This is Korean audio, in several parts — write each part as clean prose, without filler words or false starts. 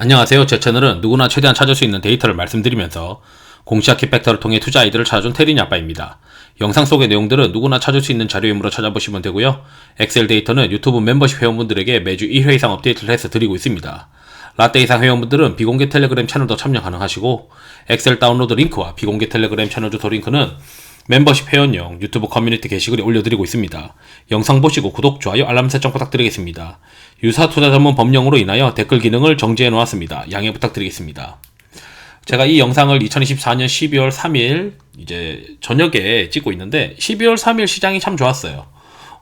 안녕하세요. 제 채널은 누구나 최대한 찾을 수 있는 데이터를 말씀드리면서 공시학 킥팩터를 통해 투자 아이디어를 찾아준 테린이 아빠입니다. 영상 속의 내용들은 누구나 찾을 수 있는 자료이므로 찾아보시면 되고요. 엑셀 데이터는 유튜브 멤버십 회원분들에게 매주 1회 이상 업데이트를 해서 드리고 있습니다. 라떼 이상 회원분들은 비공개 텔레그램 채널도 참여 가능하시고 엑셀 다운로드 링크와 비공개 텔레그램 채널 주소 링크는 멤버십 회원용 유튜브 커뮤니티 게시글에 올려드리고 있습니다. 영상 보시고 구독, 좋아요, 알람 설정 부탁드리겠습니다. 유사 투자 전문 법령으로 인하여 댓글 기능을 정지해 놓았습니다. 양해 부탁드리겠습니다. 제가 이 영상을 2024년 12월 3일 이제 저녁에 찍고 있는데 12월 3일 시장이 참 좋았어요.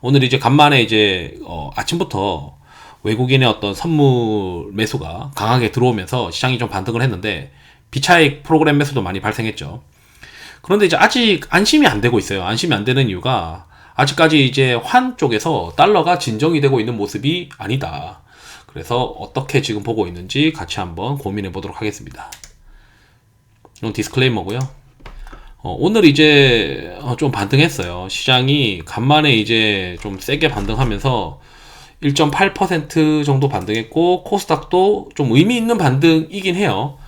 오늘 이제 간만에 이제 아침부터 외국인의 어떤 선물 매수가 강하게 들어오면서 시장이 좀 반등을 했는데 비차익 프로그램 매수도 많이 발생했죠. 그런데 이제 아직 안심이 안 되고 있어요. 안심이 안 되는 이유가 아직까지 이제 환 쪽에서 달러가 진정이 되고 있는 모습이 아니다. 그래서 어떻게 지금 보고 있는지 같이 한번 고민해 보도록 하겠습니다. 이건 디스클레이머고요. 오늘 이제 좀 반등했어요. 시장이 간만에 이제 좀 세게 반등하면서 1.8% 정도 반등했고 코스닥도 좀 의미 있는 반등이긴 해요.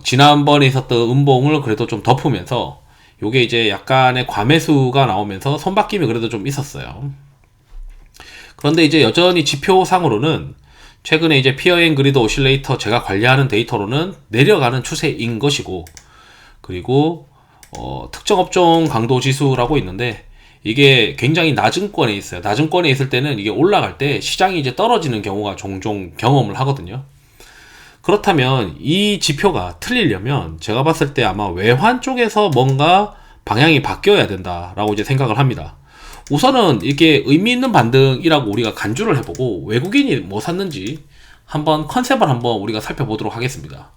지난번에 있었던 음봉을 그래도 좀 덮으면서 요게 이제 약간의 과매수가 나오면서 손바뀜이 그래도 좀 있었어요. 그런데 이제 여전히 지표상으로는 최근에 이제 피어 앤 그리드 오실레이터 제가 관리하는 데이터로는 내려가는 추세인 것이고, 그리고 특정 업종 강도 지수라고 있는데 이게 굉장히 낮은 권에 있어요. 낮은 권에 있을 때는 이게 올라갈 때 시장이 이제 떨어지는 경우가 종종 경험을 하거든요. 그렇다면 이 지표가 틀리려면 제가 봤을 때 아마 외환 쪽에서 뭔가 방향이 바뀌어야 된다라고 이제 생각을 합니다. 우선은 이게 의미 있는 반등이라고 우리가 간주를 해보고 외국인이 뭐 샀는지 한번 컨셉을 한번 우리가 살펴보도록 하겠습니다.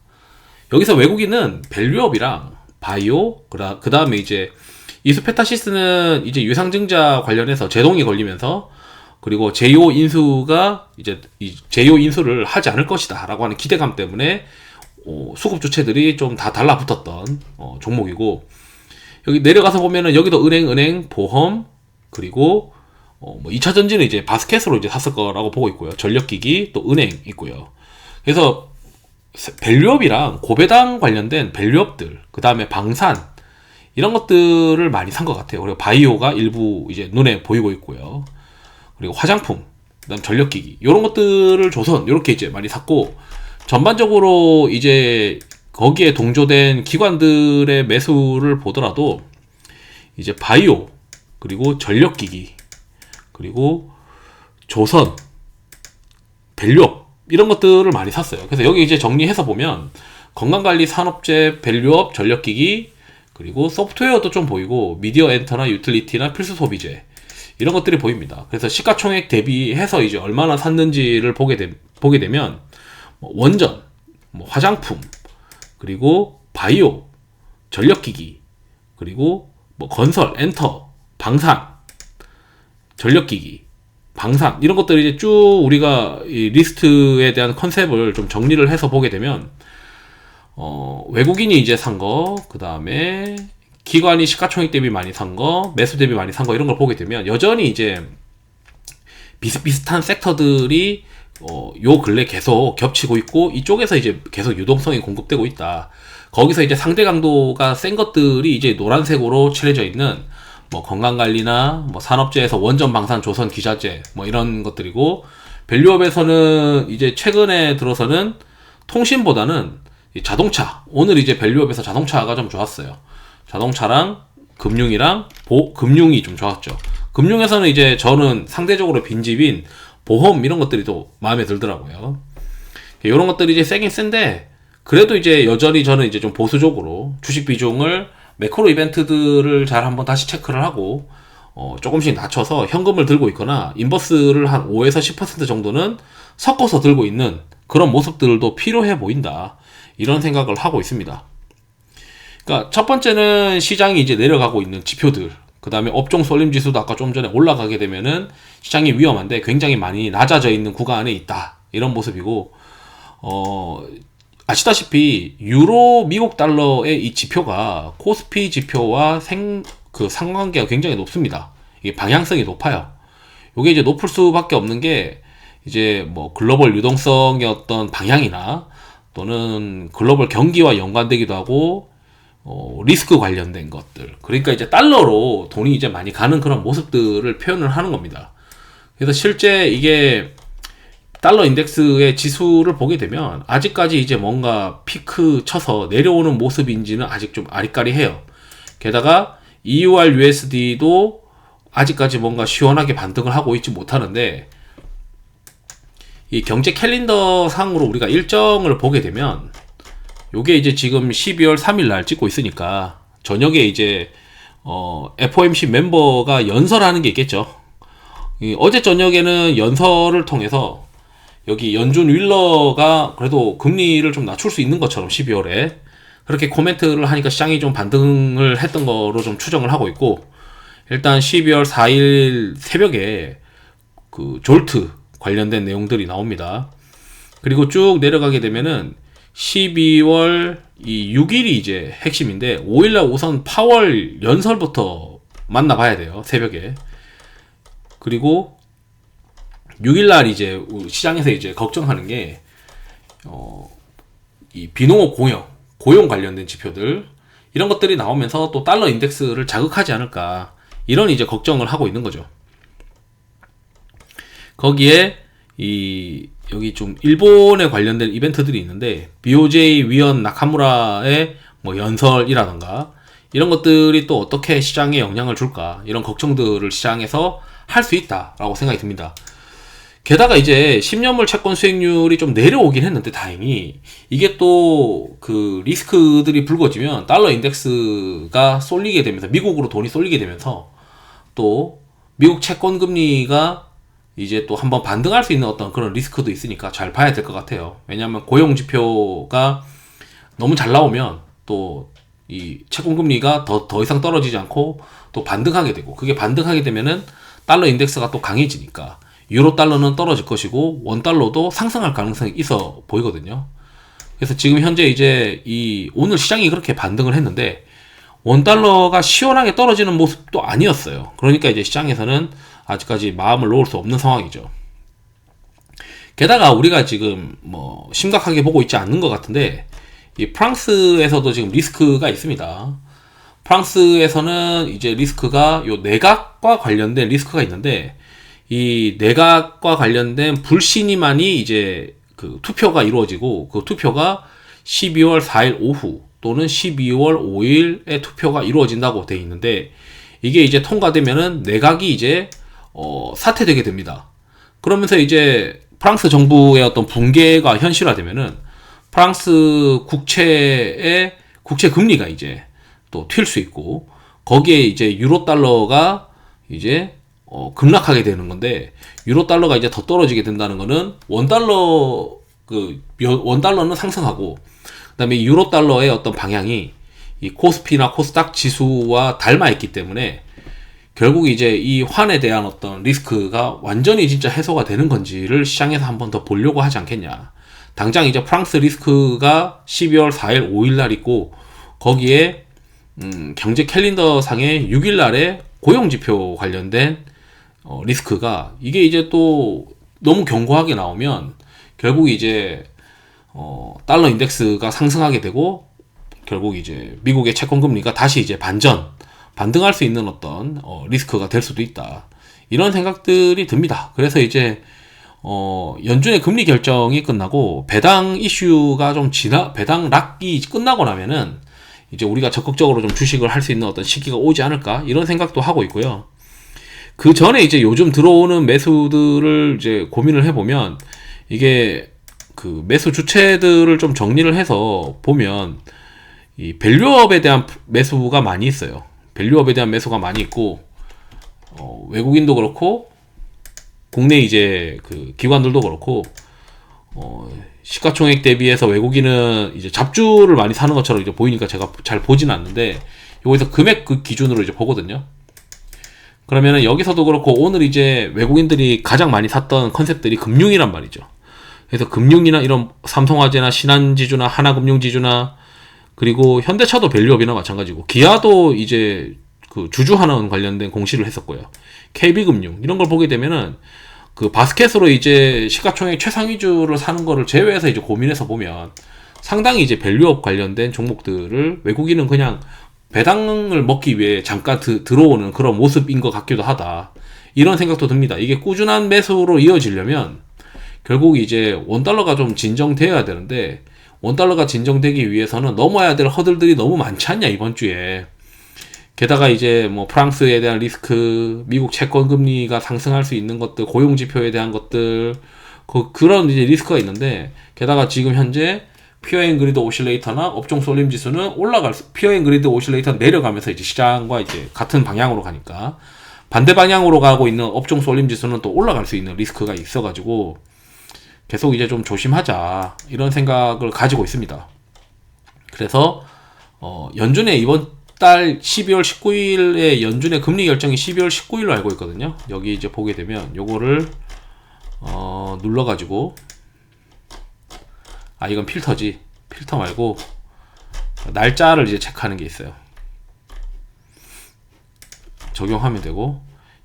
여기서 외국인은 밸류업이랑 바이오, 그 다음에 이제 이수페타시스는 이제 유상증자 관련해서 제동이 걸리면서 그리고 제이오 인수가 이제 제이오 인수를 하지 않을 것이다 라고 하는 기대감 때문에 수급 주체들이 좀 다 달라붙었던 종목이고, 여기 내려가서 보면은 여기도 은행, 보험, 그리고 뭐 2차전지는 이제 바스켓으로 이제 샀을 거라고 보고 있고요. 전력기기, 또 은행 있고요. 그래서 밸류업이랑 고배당 관련된 밸류업들, 그 다음에 방산 이런 것들을 많이 산 것 같아요. 그리고 바이오가 일부 이제 눈에 보이고 있고요. 그리고 화장품, 그다음 전력기기 이런 것들을 조선 이렇게 이제 많이 샀고, 전반적으로 이제 거기에 동조된 기관들의 매수를 보더라도 이제 바이오, 그리고 전력기기, 그리고 조선, 밸류업 이런 것들을 많이 샀어요. 그래서 여기 이제 정리해서 보면 건강관리 산업재, 밸류업, 전력기기, 그리고 소프트웨어도 좀 보이고 미디어 엔터나 유틸리티나 필수 소비재 이런 것들이 보입니다. 그래서 시가총액 대비해서 이제 얼마나 샀는지를 보게 되면 원전, 화장품, 그리고 바이오, 전력기기, 그리고 건설, 엔터, 방산, 전력기기, 방산 이런 것들이 이제 쭉 우리가 이 리스트에 대한 컨셉을 좀 정리를 해서 보게 되면 외국인이 이제 산 거, 그 다음에 기관이 시가총액 대비 많이 산 거, 매수 대비 많이 산 거 이런 걸 보게 되면 여전히 이제 비슷비슷한 섹터들이 요 근래 계속 겹치고 있고 이쪽에서 이제 계속 유동성이 공급되고 있다. 거기서 이제 상대 강도가 센 것들이 이제 노란색으로 칠해져 있는 건강관리나 산업재에서 원전, 방산, 조선, 기자재 이런 것들이고, 밸류업에서는 이제 최근에 들어서는 통신보다는 자동차, 오늘 이제 밸류업에서 자동차가 좀 좋았어요. 자동차랑 금융이랑 금융이 좀 좋았죠. 금융에서는 이제 저는 상대적으로 빈집인 보험 이런 것들이 또 마음에 들더라고요. 이런 것들이 이제 세긴 센데 그래도 이제 여전히 저는 이제 좀 보수적으로 주식 비중을 매크로 이벤트들을 잘 한번 다시 체크를 하고 조금씩 낮춰서 현금을 들고 있거나 인버스를 한 5에서 10% 정도는 섞어서 들고 있는 그런 모습들도 필요해 보인다, 이런 생각을 하고 있습니다. 그러니까 첫 번째는 시장이 이제 내려가고 있는 지표들, 그 다음에 업종 쏠림 지수도 아까 좀 전에 올라가게 되면은 시장이 위험한데 굉장히 많이 낮아져 있는 구간에 있다, 이런 모습이고, 아시다시피 유로 미국 달러의 이 지표가 코스피 지표와 상관관계가 굉장히 높습니다. 이게 방향성이 높아요. 이게 이제 높을 수밖에 없는 게 이제 글로벌 유동성의 어떤 방향이나 또는 글로벌 경기와 연관되기도 하고 리스크 관련된 것들. 그러니까 이제 달러로 돈이 이제 많이 가는 그런 모습들을 표현을 하는 겁니다. 그래서 실제 이게 달러 인덱스의 지수를 보게 되면 아직까지 이제 뭔가 피크 쳐서 내려오는 모습인지는 아직 좀 아리까리해요. 게다가 EUR USD도 아직까지 뭔가 시원하게 반등을 하고 있지 못하는데, 이 경제 캘린더 상으로 우리가 일정을 보게 되면 요게 이제 지금 12월 3일 날 찍고 있으니까 저녁에 이제 FOMC 멤버가 연설하는 게 있겠죠. 어제 저녁에는 연설을 통해서 여기 연준 윌러가 그래도 금리를 좀 낮출 수 있는 것처럼 12월에 그렇게 코멘트를 하니까 시장이 좀 반등을 했던 거로 좀 추정을 하고 있고, 일단 12월 4일 새벽에 그 졸트 관련된 내용들이 나옵니다. 그리고 쭉 내려가게 되면은 12월 이 6일이 이제 핵심인데 5일날 우선 파월 연설부터 만나봐야 돼요, 새벽에. 그리고 6일날 이제 시장에서 이제 걱정하는 게 이 비농업 고용 관련된 지표들, 이런 것들이 나오면서 또 달러 인덱스를 자극하지 않을까, 이런 이제 걱정을 하고 있는 거죠. 거기에 여기 좀 일본에 관련된 이벤트들이 있는데, BOJ 위원 나카무라의 뭐 연설이라던가 이런 것들이 또 어떻게 시장에 영향을 줄까, 이런 걱정들을 시장에서 할 수 있다라고 생각이 듭니다. 게다가 이제 10년물 채권 수익률이 좀 내려오긴 했는데, 다행히 이게 또 그 리스크들이 불거지면 달러 인덱스가 쏠리게 되면서, 미국으로 돈이 쏠리게 되면서 또 미국 채권 금리가 이제 또 한번 반등할 수 있는 어떤 그런 리스크도 있으니까 잘 봐야 될 것 같아요. 왜냐하면 고용 지표가 너무 잘 나오면 또 이 채권 금리가 더 이상 떨어지지 않고 또 반등하게 되고, 그게 반등하게 되면은 달러 인덱스가 또 강해지니까 유로 달러는 떨어질 것이고 원 달러도 상승할 가능성이 있어 보이거든요. 그래서 지금 현재 이제 오늘 시장이 그렇게 반등을 했는데 원 달러가 시원하게 떨어지는 모습도 아니었어요. 그러니까 이제 시장에서는 아직까지 마음을 놓을 수 없는 상황이죠. 게다가 우리가 지금 뭐 심각하게 보고 있지 않는 것 같은데, 이 프랑스에서도 지금 리스크가 있습니다. 프랑스에서는 이제 리스크가 요 내각과 관련된 리스크가 있는데, 이 내각과 관련된 불신임안이 이제 그 투표가 이루어지고, 그 투표가 12월 4일 오후 또는 12월 5일에 투표가 이루어진다고 되어 있는데, 이게 이제 통과되면은 내각이 이제 사퇴되게 됩니다. 그러면서 이제 프랑스 정부의 어떤 붕괴가 현실화되면은 프랑스 국채의 국채 금리가 이제 또 튈 수 있고, 거기에 이제 유로 달러가 이제 급락하게 되는 건데, 유로 달러가 이제 더 떨어지게 된다는 거는 원 달러는 상승하고, 그다음에 유로 달러의 어떤 방향이 이 코스피나 코스닥 지수와 닮아 있기 때문에 결국 이제 이 환에 대한 어떤 리스크가 완전히 진짜 해소가 되는 건지를 시장에서 한 번 더 보려고 하지 않겠냐. 당장 이제 프랑스 리스크가 12월 4일, 5일 날 있고, 거기에 경제 캘린더 상의 6일 날에 고용지표 관련된 리스크가, 이게 이제 또 너무 견고하게 나오면 결국 이제 달러 인덱스가 상승하게 되고, 결국 이제 미국의 채권 금리가 다시 이제 반등할 수 있는 어떤 리스크가 될 수도 있다, 이런 생각들이 듭니다. 그래서 이제 연준의 금리 결정이 끝나고 배당 이슈가 좀 배당 락이 끝나고 나면은 이제 우리가 적극적으로 좀 주식을 할 수 있는 어떤 시기가 오지 않을까, 이런 생각도 하고 있고요. 그 전에 이제 요즘 들어오는 매수들을 이제 고민을 해보면, 이게 그 매수 주체들을 좀 정리를 해서 보면 이 밸류업에 대한 매수가 많이 있어요. 밸류업에 대한 매수가 많이 있고, 외국인도 그렇고 국내 이제 그 기관들도 그렇고, 시가총액 대비해서 외국인은 이제 잡주를 많이 사는 것처럼 이제 보이니까 제가 잘 보지는 않는데, 여기서 금액 그 기준으로 이제 보거든요. 그러면은 여기서도 그렇고, 오늘 이제 외국인들이 가장 많이 샀던 컨셉들이 금융이란 말이죠. 그래서 금융이나 이런 삼성화재나 신한지주나 하나금융지주나, 그리고 현대차도 밸류업이나 마찬가지고, 기아도 이제 그 주주환원 관련된 공시를 했었고요. KB금융 이런 걸 보게 되면은 그 바스켓으로 이제 시가총액 최상위주를 사는 거를 제외해서 이제 고민해서 보면 상당히 이제 밸류업 관련된 종목들을 외국인은 그냥 배당을 먹기 위해 잠깐 들어오는 그런 모습인 것 같기도 하다. 이런 생각도 듭니다. 이게 꾸준한 매수로 이어지려면 결국 이제 원달러가 좀 진정되어야 되는데, 원달러가 진정되기 위해서는 넘어야 될 허들들이 너무 많지 않냐, 이번 주에. 게다가 이제 뭐 프랑스에 대한 리스크, 미국 채권 금리가 상승할 수 있는 것들, 고용 지표에 대한 것들, 그런 이제 리스크가 있는데, 게다가 지금 현재 피어 앤 그리드 오실레이터나 업종 쏠림 지수는 피어 앤 그리드 오실레이터 내려가면서 이제 시장과 이제 같은 방향으로 가니까 반대 방향으로 가고 있는 업종 쏠림 지수는 또 올라갈 수 있는 리스크가 있어가지고 계속 이제 좀 조심하자, 이런 생각을 가지고 있습니다. 그래서 연준의 이번 달 12월 19일에 연준의 금리 결정이 12월 19일로 알고 있거든요. 여기 이제 보게 되면 요거를 눌러가지고, 이건 필터지, 필터 말고 날짜를 이제 체크하는 게 있어요. 적용하면 되고,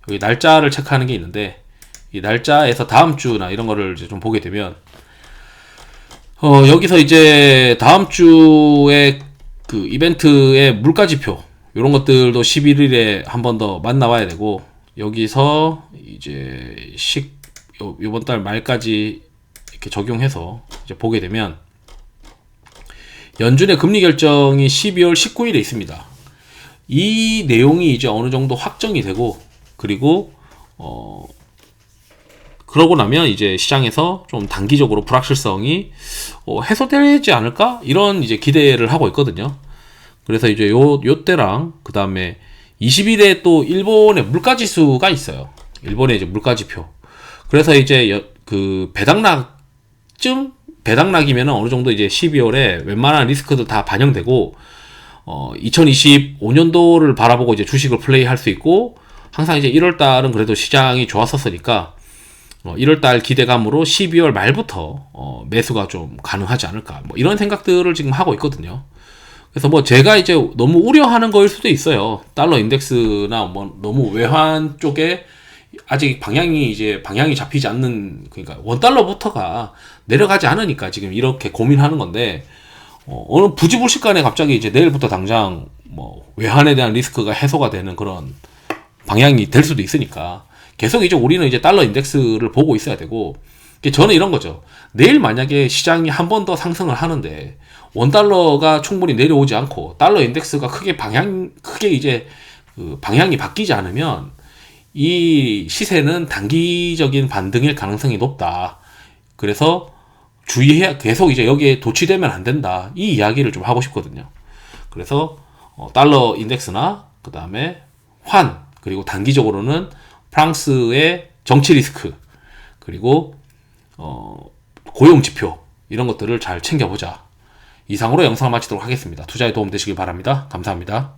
여기 날짜를 체크하는 게 있는데, 이 날짜에서 다음 주나 이런 거를 이제 좀 보게 되면 여기서 이제 다음 주에 그 이벤트의 물가지표, 이런 것들도 11일에 한 번 더 만나봐야 되고, 여기서 이제 요번 달 말까지 이렇게 적용해서 이제 보게 되면 연준의 금리 결정이 12월 19일에 있습니다. 이 내용이 이제 어느 정도 확정이 되고, 그리고 그러고 나면 이제 시장에서 좀 단기적으로 불확실성이 해소되지 않을까? 이런 이제 기대를 하고 있거든요. 그래서 이제 요 때랑 그 다음에 20일에 또 일본의 물가지수가 있어요. 일본의 이제 물가지표. 그래서 이제 그 배당락이면 어느 정도 이제 12월에 웬만한 리스크도 다 반영되고, 2025년도를 바라보고 이제 주식을 플레이할 수 있고, 항상 이제 1월달은 그래도 시장이 좋았었으니까 1월달 기대감으로 12월 말부터 매수가 좀 가능하지 않을까, 뭐 이런 생각들을 지금 하고 있거든요. 그래서 뭐 제가 이제 너무 우려하는 거일 수도 있어요. 달러 인덱스나 뭐 너무 외환 쪽에 아직 방향이 잡히지 않는, 그러니까 원달러부터가 내려가지 않으니까 지금 이렇게 고민하는 건데, 어느 부지불식간에 갑자기 이제 내일부터 당장 뭐 외환에 대한 리스크가 해소가 되는 그런 방향이 될 수도 있으니까 계속 이제 우리는 이제 달러 인덱스를 보고 있어야 되고, 저는 이런 거죠. 내일 만약에 시장이 한 번 더 상승을 하는데 원달러가 충분히 내려오지 않고 달러 인덱스가 크게 이제 그 방향이 바뀌지 않으면 이 시세는 단기적인 반등일 가능성이 높다. 그래서 계속 이제 여기에 도취되면 안 된다, 이 이야기를 좀 하고 싶거든요. 그래서 달러 인덱스나 그 다음에 환, 그리고 단기적으로는 프랑스의 정치 리스크, 그리고 고용 지표, 이런 것들을 잘 챙겨보자. 이상으로 영상을 마치도록 하겠습니다. 투자에 도움 되시길 바랍니다. 감사합니다.